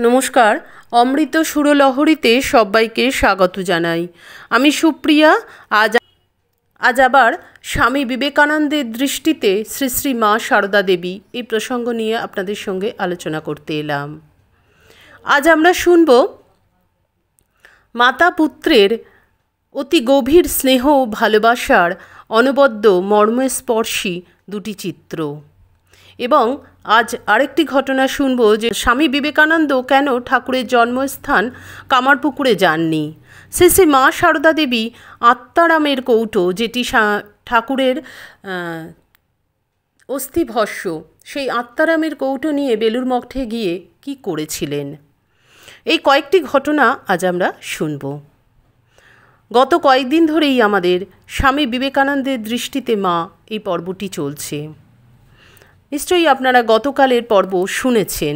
নমস্কার, অমৃত সুরলহরীতে সবাইকে স্বাগত জানাই। আমি সুপ্রিয়া। আজ আবার স্বামী বিবেকানন্দের দৃষ্টিতে শ্রী শ্রী মা সারদা দেবী এই প্রসঙ্গ নিয়ে আপনাদের সঙ্গে আলোচনা করতে এলাম। আজ আমরা শুনব মাতা পুত্রের অতি গভীর স্নেহ ও ভালোবাসার অনবদ্য মর্মস্পর্শী দুটি চিত্র, এবং আজ আরেকটি ঘটনা শুনব যে স্বামী বিবেকানন্দ কেন ঠাকুরের জন্মস্থান কামারপুকুরে যাননি। শ্রী শ্রী মা সারদা দেবী আত্মারামের কৌটো, যেটি ঠাকুরের অস্থিভস্য, সেই আত্মারামের কৌটো নিয়ে বেলুড় মঠে গিয়ে কি করেছিলেন, এই কয়েকটি ঘটনা আজ আমরা শুনব। গত কয়েকদিন ধরেই আমাদের স্বামী বিবেকানন্দের দৃষ্টিতে মা এই পর্বটি চলছে। নিশ্চয়ই আপনারা গতকালের পর্ব শুনেছেন।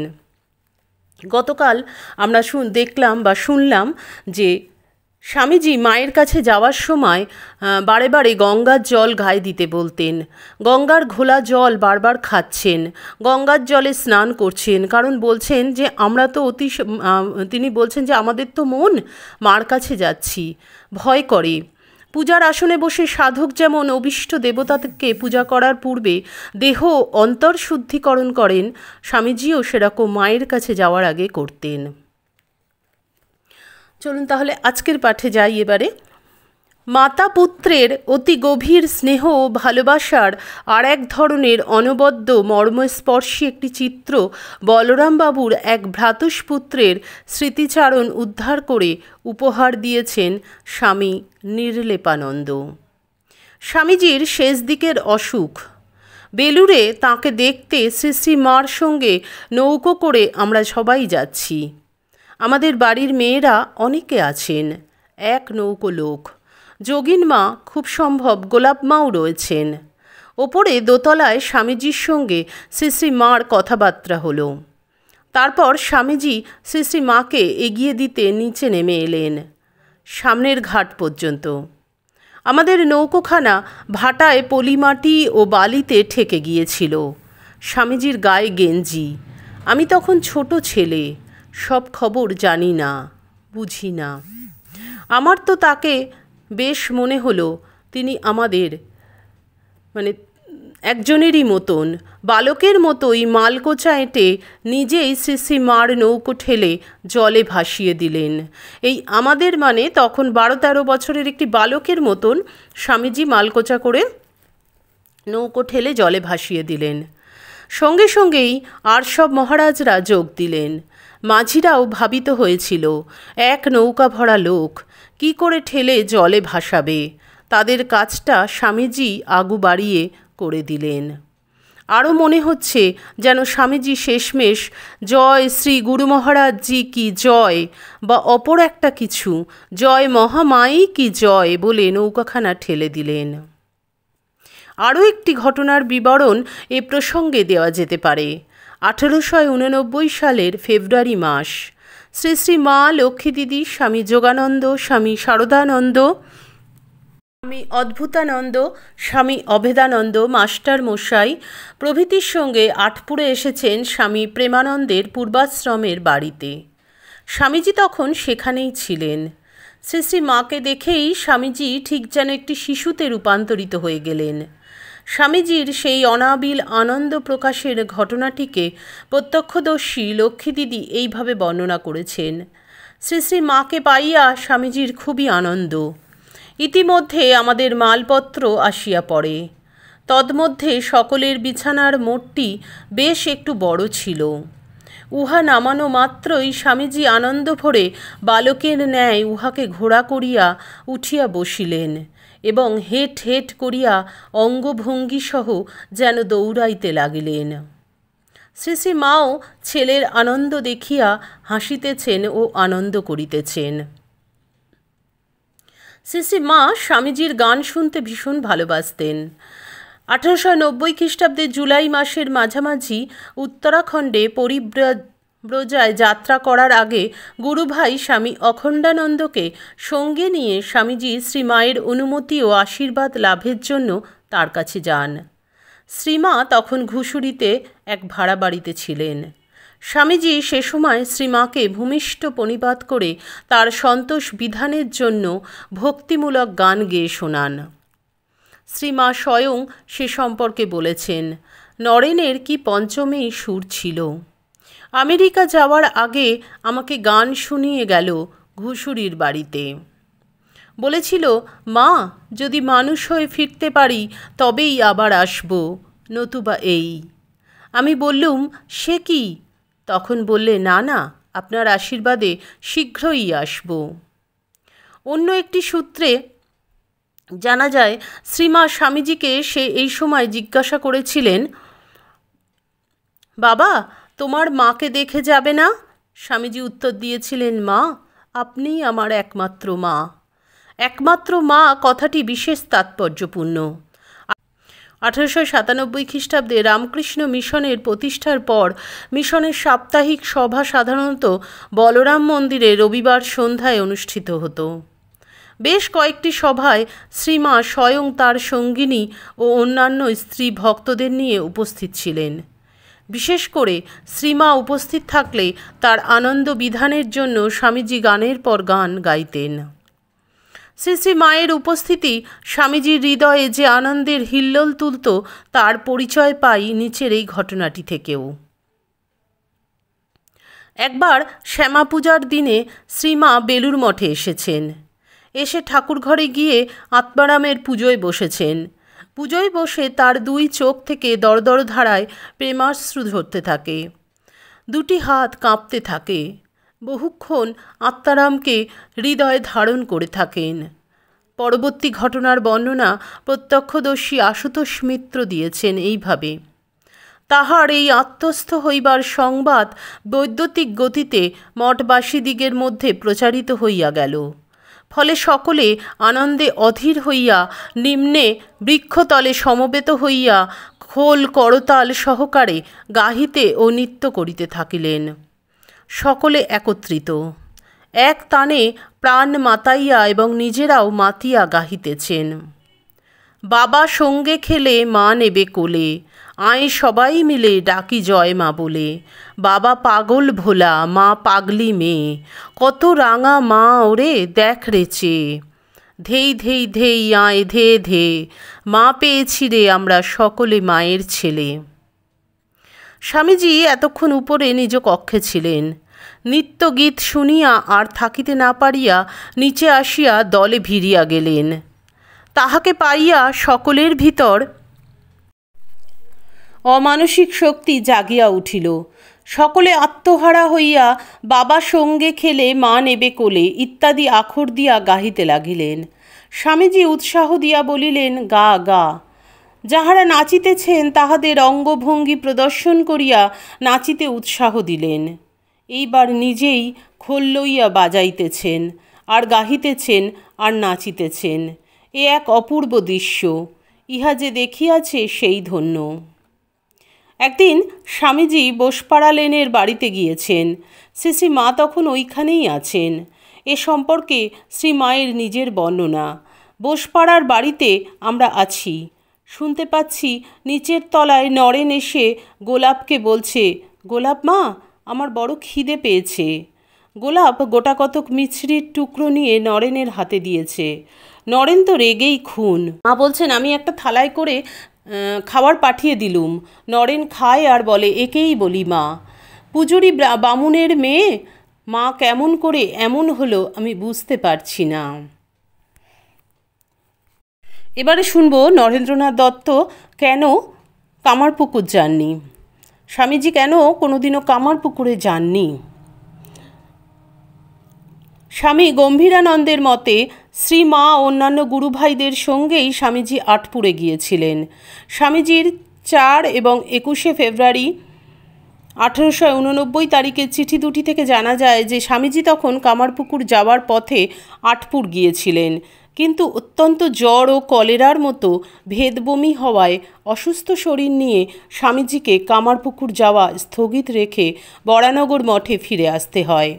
গতকাল আমরা দেখলাম বা শুনলাম যে স্বামীজি মায়ের কাছে যাওয়ার সময় বারে বারে গঙ্গার জল গায়ে দিতে বলতেন। গঙ্গার ঘোলা জল বারবার খাচ্ছেন, গঙ্গার জলে স্নান করছেন, কারণ বলছেন যে আমরা তো তিনি বলছেন যে আমাদের তো মন মার কাছে যাচ্ছি, ভয় করে। পূজার আসনে বসে সাধক যেমন অভীষ্ট দেবতাকে পূজা করার পূর্বে দেহ অন্তর শুদ্ধিকরণ করেন, স্বামীজিও সেরকম মায়ের কাছে যাওয়ার আগে করতেন। চলুন তাহলে আজকের পাঠে যাই এবারে। মাতা পুত্রের অতি গভীর স্নেহ ও ভালোবাসার আর এক ধরনের অনবদ্য মর্মস্পর্শী একটি চিত্র বলরামবাবুর এক ভ্রাতুষ্পুত্রের স্মৃতিচারণ উদ্ধার করে উপহার দিয়েছেন স্বামী নির্লেপানন্দ। স্বামীজির শেষ দিকের অসুখ। বেলুড়ে তাঁকে দেখতে শ্রী শ্রী মার সঙ্গে নৌকো করে আমরা সবাই যাচ্ছি। আমাদের বাড়ির মেয়েরা অনেকে আছেন, এক নৌকো লোক। যোগিন মা, খুব সম্ভব গোলাপ মাও রয়েছেন। ওপরে দোতলায় স্বামীজির সঙ্গে শ্রী শ্রী মার কথাবার্তা হলো। তারপর স্বামীজি শ্রী শ্রী মাকে এগিয়ে দিতে নিচে নেমে এলেন, সামনের ঘাট পর্যন্ত। আমাদের নৌকোখানা ভাটায় পলিমাটি ও বালিতে ঠেকে গিয়েছিল। স্বামীজির গায়ে গেঞ্জি। আমি তখন ছোট ছেলে, সব খবর জানি না, বুঝি না। আমার তো তাকে বেশ মনে হলো তিনি আমাদের একজনেরই মতন, বালকের মতোই মালকোচা এঁটে নিজেই শ্রী শ্রী মার নৌকো ঠেলে জলে ভাসিয়ে দিলেন। এই আমাদের তখন 12-13 বছরের একটি বালকের মতন স্বামীজি মালকোচা করে নৌকো ঠেলে জলে ভাসিয়ে দিলেন। সঙ্গে সঙ্গেই আর সব মহারাজরা যোগ দিলেন। মাঝিরাও ভাবিত হয়েছিল, এক নৌকা ভরা লোক কি করে ঠেলে জলে ভাসাবে। তাদের কাজটা স্বামীজি আগু বাড়িয়ে করে দিলেন। আরও মনে হচ্ছে যেন স্বামীজি শেষমেশ জয় শ্রী গুরু মহারাজজি কি জয় বা অপর একটা কিছু, জয় মহামায়ী কি জয় বলে নৌকাখানা ঠেলে দিলেন। আরও একটি ঘটনার বিবরণ এ প্রসঙ্গে দেওয়া যেতে পারে। 1889 সালের ফেব্রুয়ারি মাস। শ্রী শ্রী মা লক্ষ্মী দিদি, স্বামী যোগানন্দ, স্বামী শারদানন্দ, স্বামী অদ্ভুতানন্দ, স্বামী অভেদানন্দ মাস্টার মশাই প্রভৃতির সঙ্গে আটপুরে এসেছেন স্বামী প্রেমানন্দের পূর্বাশ্রমের বাড়িতে। স্বামীজি তখন সেখানেই ছিলেন। শ্রী শ্রী মাকে দেখেই স্বামীজি ঠিক যেন একটি শিশুতে রূপান্তরিত হয়ে গেলেন। স্বামীজির সেই অনাবিল আনন্দ প্রকাশের ঘটনাটিকে প্রত্যক্ষদর্শী লক্ষ্মী দিদি এইভাবে বর্ণনা করেছেন। শ্রী শ্রী মাকে পাইয়া স্বামীজির খুবই আনন্দ। ইতিমধ্যে আমাদের মালপত্র আসিয়া পড়ে। তন্মধ্যে সকলের বিছানার মোটটি বেশ একটু বড় ছিল। উহা নামানো মাত্রই স্বামীজি আনন্দ ভরে বালকের ন্যায় উহাকে ঘোড়া করিয়া উঠিয়া বসিলেন এবং হেট হেট করিয়া অঙ্গভঙ্গিসহ যেন দৌড়াইতে লাগিলেন। শ্রী শ্রী মাও ছেলের আনন্দ দেখিয়া হাসিতেছেন ও আনন্দ করিতেছেন। শ্রী শ্রী মা স্বামীজির গান শুনতে ভীষণ ভালোবাসতেন। 1890 খ্রিস্টাব্দে জুলাই মাসের মাঝামাঝি উত্তরাখণ্ডে ব্রজায় যাত্রা করার আগে গুরুভাই স্বামী অখণ্ডানন্দকে সঙ্গে নিয়ে স্বামীজি শ্রীমায়ের অনুমতি ও আশীর্বাদ লাভের জন্য তার কাছে যান। শ্রীমা তখন ঘুষুরিতে এক ভাড়া বাড়িতে ছিলেন। স্বামীজি সে সময় শ্রীমাকে ভূমিষ্ঠ প্রণিপাত করে তার সন্তোষ বিধানের জন্য ভক্তিমূলক গান গেয়ে শোনান। শ্রীমা স্বয়ং সে সম্পর্কে বলেছেন, নরেনের কি পঞ্চমেই সুর ছিল। আমেরিকা যাওয়ার আগে আমাকে গান শুনিয়ে গেল ঘুষুরির বাড়িতে। বলেছিল, মা, যদি মানুষ হয়ে ফিরতে পারি তবেই আবার আসব, নতুবা এই। আমি বললুম, সে কি? তখন বললে, না না, আপনার আশীর্বাদে শীঘ্রই আসব। অন্য একটি সূত্রে জানা যায়, শ্রীমা স্বামীজিকে সে এই সময় জিজ্ঞাসা করেছিলেন, বাবা, তোমার মাকে দেখে যাবে না? স্বামীজি উত্তর দিয়েছিলেন, মা, আপনিই আমার একমাত্র মা। একমাত্র মা কথাটি বিশেষ তাৎপর্যপূর্ণ। 1897 খ্রিস্টাব্দে রামকৃষ্ণ মিশনের প্রতিষ্ঠার পর মিশনের সাপ্তাহিক সভা সাধারণত বলরাম মন্দিরে রবিবার সন্ধ্যায় অনুষ্ঠিত হতো। বেশ কয়েকটি সভায় শ্রীমা স্বয়ং তার সঙ্গিনী ও অন্যান্য স্ত্রী ভক্তদের নিয়ে উপস্থিত ছিলেন। বিশেষ করে শ্রীমা উপস্থিত থাকলে তার আনন্দ বিধানের জন্য স্বামীজি গানের পর গান গাইতেন। শ্রী শ্রী মায়ের উপস্থিতি স্বামীজির হৃদয়ে যে আনন্দের হিল্লোল তুলত তার পরিচয় পাই নিচের এই ঘটনাটি থেকেও। একবার শ্যামা পূজার দিনে শ্রীমা বেলুর মঠে এসেছেন। এসে ঠাকুরঘরে গিয়ে আত্মারামের পুজোয় বসেছেন। পুজোয় বসে তার দুই চোখ থেকে দরদর ধারায় প্রেমাশ্রু ঝরতে থাকে, দুটি হাত কাঁপতে থাকে। বহুক্ষণ আত্মারামকে হৃদয়ে ধারণ করে থাকেন। পরবর্তী ঘটনার বর্ণনা প্রত্যক্ষদর্শী আশুতোষ মিত্র দিয়েছেন এইভাবে, তাহার এই আত্মস্থ হইবার সংবাদ বৈদ্যুতিক গতিতে মঠবাসীদিগের মধ্যে প্রচারিত হইয়া গেল। ফলে সকলে আনন্দে অধীর হইয়া নিম্নে বৃক্ষতলে সমবেত হইয়া খোল করতাল সহকারে গাহিতে ও নৃত্য করিতে থাকিলেন। সকলে একত্রিত এক তানে প্রাণ মাতাইয়া এবং নিজেরাও মাতিয়া গাহিতেছেন। বাবা সঙ্গে খেলে মা নেবে কোলে, আয় সবাই মিলে ডাকি জয় মা বলে। বাবা পাগল ভোলা, মা পাগলি মেয়ে, কত রাঙা মা ওরে দেখ রেচে। ধেই ধেই ধেই আয় ধে ধে, মা পেয়েছি রে আমরা সকলে মায়ের ছেলে। স্বামীজি এতক্ষণ উপরে নিজ কক্ষে ছিলেন। নিত্য গীত শুনিয়া আর থাকিতে না পারিয়া নিচে আসিয়া দলে ভিড়িয়া গেলেন। তাহাকে পাইয়া সকলের ভিতর অমানসিক শক্তি জাগিয়া উঠিল। সকলে আত্মহারা হইয়া বাবা সঙ্গে খেলে মা নেবে কোলে ইত্যাদি আখর দিয়া গাহিতে লাগিলেন। স্বামীজি উৎসাহ দিয়া বলিলেন, গা গা। যাহারা নাচিতেছেন তাহাদের অঙ্গভঙ্গি প্রদর্শন করিয়া নাচিতে উৎসাহ দিলেন। এইবার নিজেই খোল লইয়া বাজাইতেছেন, আর গাহিতেছেন, আর নাচিতেছেন। এ এক অপূর্ব দৃশ্য, ইহা যে দেখিয়াছে সেই ধন্য। একদিন স্বামীজি বোসপাড়া লেনের বাড়িতে গিয়েছেন। শ্রী শ্রী মা তখন ওইখানেই আছেন। এ সম্পর্কে শ্রী মায়ের নিজের বর্ণনা। বোসপাড়ার বাড়িতে আমরা আছি, শুনতে পাচ্ছি নিচের তলায় নরেন এসে গোলাপকে বলছে, গোলাপ মা, আমার বড় খিদে পেয়েছে। গোলাপ গোটাকতক মিছরির টুকরো নিয়ে নরেনের হাতে দিয়েছে। নরেন তো রেগেই খুন। মা বলছেন, আমি একটা থালায় করে খাবার পাঠিয়ে দিলুম। নরেন খায় আর বলে, একেই বলি মা। পুজুরি বামুনের মেয়ে, মা কেমন করে এমন হলো আমি বুঝতে পারছি না। এবারে শুনব নরেন্দ্রনাথ দত্ত কেন কামারপুকুর যাননি। স্বামীজি কেন কোনোদিনও কামারপুকুরে যাননি। স্বামী গম্ভীরানন্দের মতে শ্রী মা অন্যান্য গুরুভাইদের সঙ্গেই স্বামীজি আটপুরে গিয়েছিলেন। স্বামীজির 4 এবং 21 ফেব্রুয়ারি 1889 তারিখের চিঠি দুটি থেকে জানা যায় যে স্বামীজি তখন কামারপুকুর যাওয়ার পথে আটপুর গিয়েছিলেন, কিন্তু অত্যন্ত জ্বর ও কলেরার মতো ভেদবমি হওয়ায় অসুস্থ শরীর নিয়ে স্বামীজিকে কামারপুকুর যাওয়া স্থগিত রেখে বরানগর মঠে ফিরে আসতে হয়।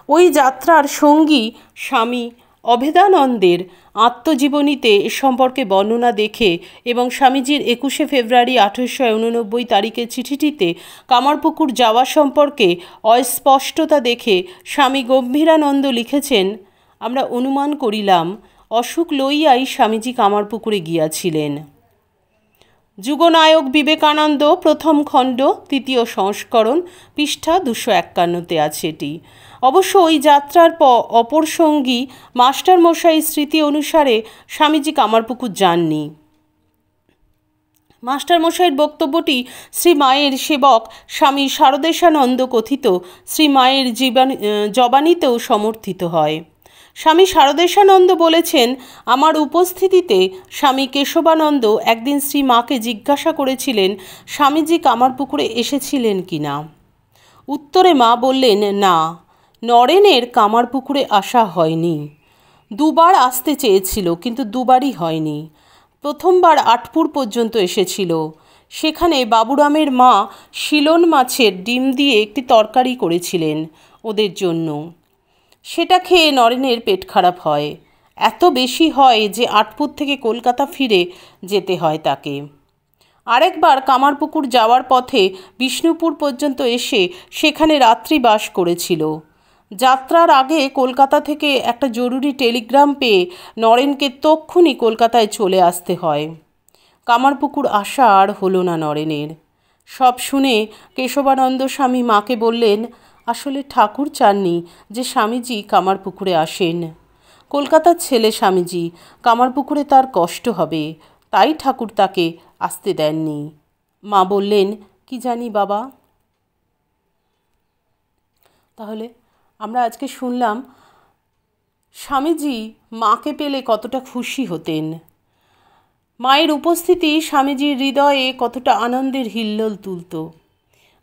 ওই যাত্রার সঙ্গী স্বামী অভেদানন্দের আত্মজীবনীতে এ সম্পর্কে বর্ণনা দেখে এবং স্বামীজির 21শে ফেব্রুয়ারি 1889 তারিখের চিঠিটিতে কামারপুকুর যাওয়া সম্পর্কে অস্পষ্টতা দেখে স্বামী গম্ভীরানন্দ লিখেছেন, আমরা অনুমান করিলাম অসুখ লইয়াই স্বামীজি কামারপুকুরে গিয়াছিলেন। যুগনায়ক বিবেকানন্দ প্রথম খণ্ড 3য় সংস্করণ পৃষ্ঠা 251-তে আছে এটি। অবশ্য ওই যাত্রার অপর সঙ্গী মাস্টারমশাই স্মৃতি অনুসারে স্বামীজি কামারপুকুর যাননি। মাস্টারমশাইয়ের বক্তব্যটি শ্রী মায়ের সেবক স্বামী শারদেশানন্দ কথিত শ্রী মায়ের জবানিতেও সমর্থিত হয়। স্বামী শারদেশানন্দ বলেছেন, আমার উপস্থিতিতে স্বামী কেশবানন্দ একদিন শ্রী মাকে জিজ্ঞাসা করেছিলেন স্বামীজি কামারপুকুরে এসেছিলেন কি না। উত্তরে মা বললেন, না, নরেনের কামারপুকুরে আসা হয়নি। 2 বার আসতে চেয়েছিল, কিন্তু 2 বারই হয়নি। প্রথমবার আটপুর পর্যন্ত এসেছিল। সেখানে বাবুরামের মা শিলন মাছের ডিম দিয়ে একটি তরকারি করেছিলেন ওদের জন্য। সেটা খেয়ে নরেনের পেট খারাপ হয়। এত বেশি হয় যে আটপুর থেকে কলকাতা ফিরে যেতে হয় তাকে। আরেকবার কামারপুকুর যাওয়ার পথে বিষ্ণুপুর পর্যন্ত এসে সেখানে রাত্রি বাস করেছিল। যাত্রার আগে কলকাতা থেকে একটা জরুরি টেলিগ্রাম পেয়ে নরেনকে তক্ষুনি কলকাতায় চলে আসতে হয়। কামারপুকুর আসা আর হলো না নরেনের। সব শুনে কেশবানন্দ স্বামী মাকে বললেন, আসলে ঠাকুর চাননি যে স্বামীজি কামারপুকুরে আসেন। কলকাতার ছেলে স্বামীজি, কামারপুকুরে তার কষ্ট হবে, তাই ঠাকুর তাকে আসতে দেননি। মা বললেন, কি জানি বাবা। তাহলে আমরা আজকে শুনলাম স্বামীজি মাকে পেলে কতটা খুশি হতেন, মায়ের উপস্থিতি স্বামীজির হৃদয়ে কতটা আনন্দের হিল্লোল তুলত।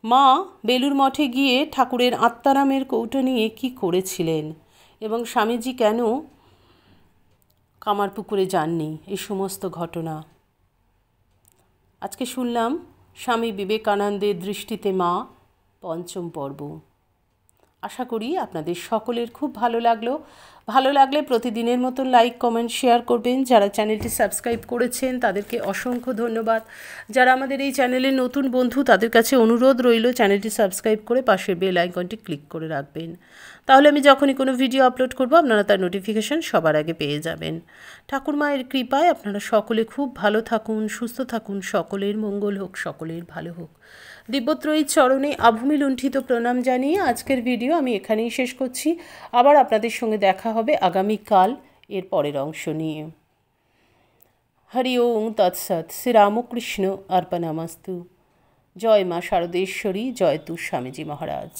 মা বেলুর মঠে গিয়ে ঠাকুরের আত্মারামের কৌটো নিয়ে কী করেছিলেন এবং স্বামীজি কেন কামারপুকুরে যাননি, এই সমস্ত ঘটনা আজকে শুনলাম। স্বামী বিবেকানন্দের দৃষ্টিতে মা 5ম পর্ব। আশা করি আপনাদের সকলের খুব ভালো লাগলো। ভালো লাগলে প্রতিদিনের মতন লাইক, কমেন্ট, শেয়ার করবেন। যারা চ্যানেলটি সাবস্ক্রাইব করেছেন তাদেরকে অসংখ্য ধন্যবাদ। যারা আমাদের এই চ্যানেলের নতুন বন্ধু তাদের কাছে অনুরোধ রইল চ্যানেলটি সাবস্ক্রাইব করে পাশের বেল আইকনটি ক্লিক করে রাখবেন। তাহলে আমি যখনই কোনো ভিডিও আপলোড করব আপনারা তার নোটিফিকেশান সবার আগে পেয়ে যাবেন। ঠাকুর মায়ের কৃপায় আপনারা সকলে খুব ভালো থাকুন, সুস্থ থাকুন, সকলের মঙ্গল হোক, সকলের ভালো হোক। দিব্যত্রয়ীর চরণে আভূমি লুণ্ঠিত প্রণাম জানিয়ে আজকের ভিডিও আমি এখানেই শেষ করছি। আবার আপনাদের সঙ্গে দেখা হবে আগামীকাল এর পরের অংশ নিয়ে। হরি ওম তৎসৎ। শ্রীরামকৃষ্ণ অর্পণমস্তু। জয় মা শারদেশ্বরী, জয় তু স্বামীজি মহারাজ।